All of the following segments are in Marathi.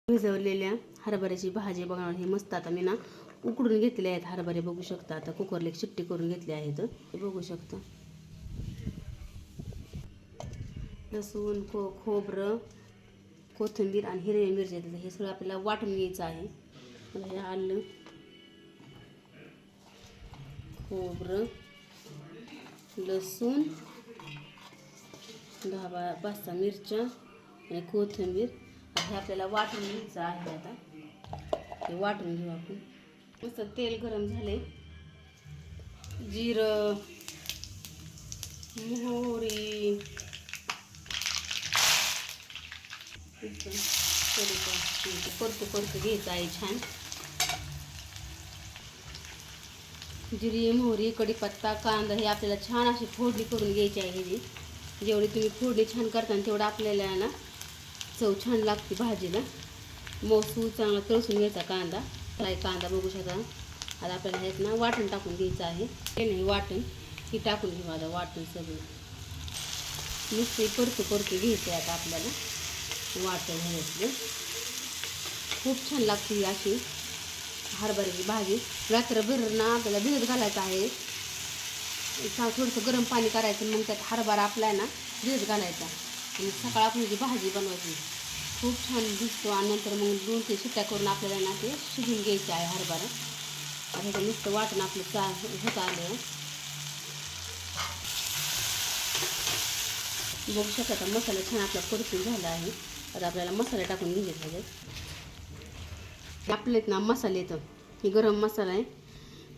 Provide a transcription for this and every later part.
भिजवलेल्या हरभऱ्याची भाजी बनवणार ही मस्त. आता मी ना उकडून घेतले आहेत हरभरे, बघू शकता. आता कुकरला एक शिट्टी करून घेतली आहेत, हे बघू शकता. लसूण, खोबरं, कोथिंबीर आणि हिरवी मिरची हे सगळं आपल्याला वाटून घ्यायचं आहे. हे आलं, खोबरं, लसूण, 10-5 मिरच्या आणि कोथिंबीर हे आपल्याला वाटून घ्यायचं आहे. आता हे वाटून घेऊ आपण. मस्त तेल गरम झाले. जिरं, मोहरी, परतू घ्यायचं आहे छान. जिरी, मोहरी, कढीपत्ता, कांदा हे आपल्याला छान अशी फोडणी करून घ्यायची आहे. ह्याची जेवढी तुम्ही फोडणी छान करता तेवढं आपल्याला ना चव छान लागते भाजीला. मौसूद चांगला तळसून घ्यायचा कांदा. कांदा बघू शकता. आता आपल्याला ह्यात ना वाटण टाकून घ्यायचं आहे. हे नाही वाटण ही टाकून घेऊ. आता वाटण सगळं नुसते परतू घ्यायचं आहे. आता आपल्याला वाटण घ्यायचं. खूप छान लागते अशी हरभऱ्याची भाजी. रात्रभर ना आपल्याला भिजत घालायचं आहे. थोडंसं गरम पाणी करायचं, मग त्यात हरभरा आपला ना भिजत घालायचा आणि सकाळ आपण जी भाजी बनवायची. खूप छान दिसतो. आणि नंतर मग 2-3 शिट्ट्या करून आपल्याला ना ते शिजून घ्यायचे आहे हरभरा. आता हे नुसतं वाटण आपलं होत आलं. बघू शकता मसाला छान आपला परतून झाला आहे. आता आपल्याला मसाले टाकून घ्यायचे त्याच्यात. आपल्यात ना मसाले येतं. हे गरम मसाला आहे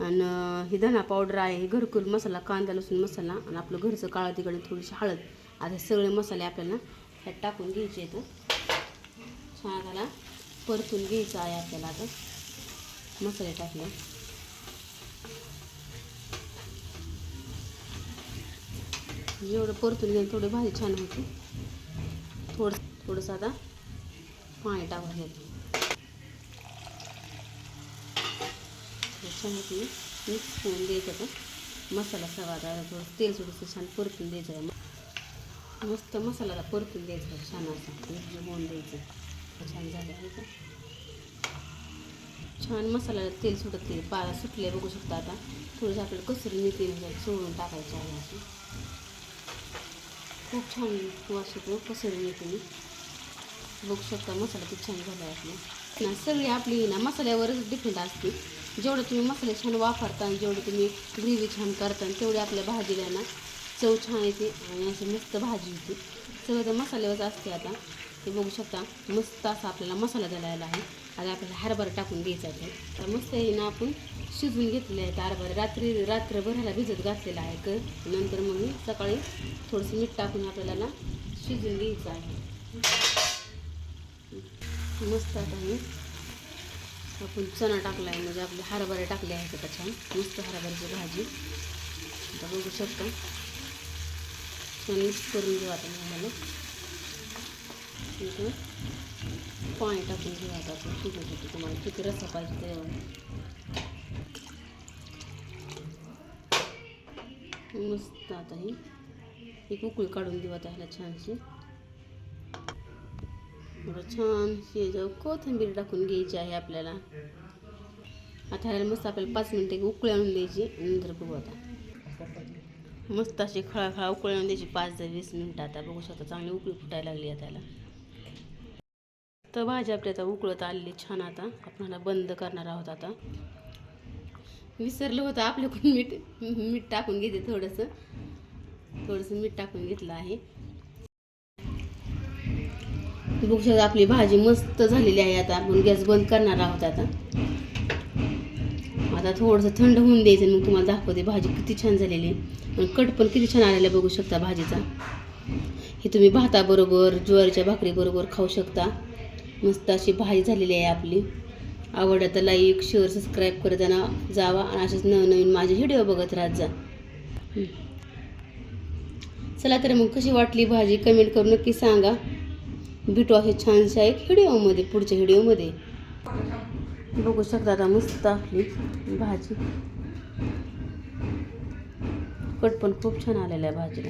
आणि ही धना पावडर आहे, ही घरकुल मसाला, कांदा लसूण मसाला आणि आपलं घरचं काळं तिखट, थोडीशी हळद. आता सगळे मसाले आपल्याला ह्यात टाकून घ्यायचे आहेत. छान त्याला परतून घ्यायचं आहे आपल्याला. आता मसाले टाकले. जेवढं परतून घेऊन थोडी भाजी छान होती. थोडंसं आता पाणी टाकून घ्यायचं. छान मिक्स करून द्यायचं. तर मसाला सगळा थोडं तेल थोडंसं छान परतून द्यायचं आहे. मस्त मसाल्याला परतून द्यायचं छान असं होऊन द्यायचं. छान झालं आहे का. छान मसाल्याला तेल सुटते, पाला सुटले बघू शकता. आता थोडंसं आपल्याला कसुरी मेथी सोडून टाकायचं आहे. अशी खूप छान वास येतो कसुरी मेथीने. बघू शकता मसाला किती छान झाला आहे आपला. सगळी आपली ना मसाल्यावरच डिपेंड असते. जेवढं तुम्ही मसाले छान वापरता आणि जेवढं तुम्ही ग्रेव्ही छान करता तेवढी आपल्या भाजीला ना चव छान येते आणि अशी मस्त भाजी होती. सगळं तर मसाल्यावरच असते. आता ते बघू शकता मस्त असा आपल्याला मसाला द्यायला आहे. आता आपल्याला हरभरा टाकून द्यायचा आहे. तर मस्त हे ना आपण शिजवून घेतलेले आहेत हरभरा. रात्रभराला भिजत घातलेला आहे. नंतर मग मी सकाळी थोडंसं मीठ टाकून आपल्याला ना शिजवून घ्यायचं आहे. मस्त आता हे आपण चणा टाकला आहे म्हणजे आपले हरभरे टाकले आहेत. आता छान मस्त हरभऱ्याची भाजी. आता बघू शकता छान मिक्स करून घेऊ. आता मला इथं पाणी टाकून घेऊ. आता आपण शिजवतो. तुम्हाला किती रस्सा पाहिजे त्याच्यावर मस्त. आता ही एक उकळी काढून देऊ. आता ह्याला छानशी छान शिजावं. कोथिंबीर टाकून घ्यायची आहे आपल्याला. आता ह्याला मस्त आपल्याला 5 मिनिटं उकळी आणून द्यायची. नंतर बघू आता मस्त अशी खळाखळा उकळी आणून द्यायची 5 ते 20 मिनिटं. आता बघू शकता चांगली उकळी फुटायला लागली आहे त्याला. तर भाजी आपली आता उकळत आलेली छान. आता आपण बंद करणार आहोत. आता विसरलं होतं आपल्याकडून मीठ टाकून घेते. थोडंसं मीठ टाकून घेतलं आहे. बघू शकता आपली भाजी मस्त झालेली आहे. आता आपण गॅस बंद करणार आहोत. आता थोडंसं थंड होऊन द्यायचं. मग तुम्हाला दाखवते भाजी किती छान झालेली आहे. आणि कट पण किती छान आलेला बघू शकता भाजीचा. हे तुम्ही भाताबरोबर ज्वारीच्या भाकरीबरोबर खाऊ शकता. मस्त अशी भाजी झालेली आहे आपली. आवडलं तर लाईक शेअर सबस्क्राईब करत जावा आणि असेच नवनवीन माझे व्हिडिओ बघत राहत जा. चला तर मग कशी वाटली भाजी कमेंट करून नक्की सांगा. भेटू असे छानशा एक व्हिडिओमध्ये, पुढच्या व्हिडिओमध्ये. बघू शकता आता मस्त आपली भाजी. कट पण खूप छान आलेला आहे भाजीला.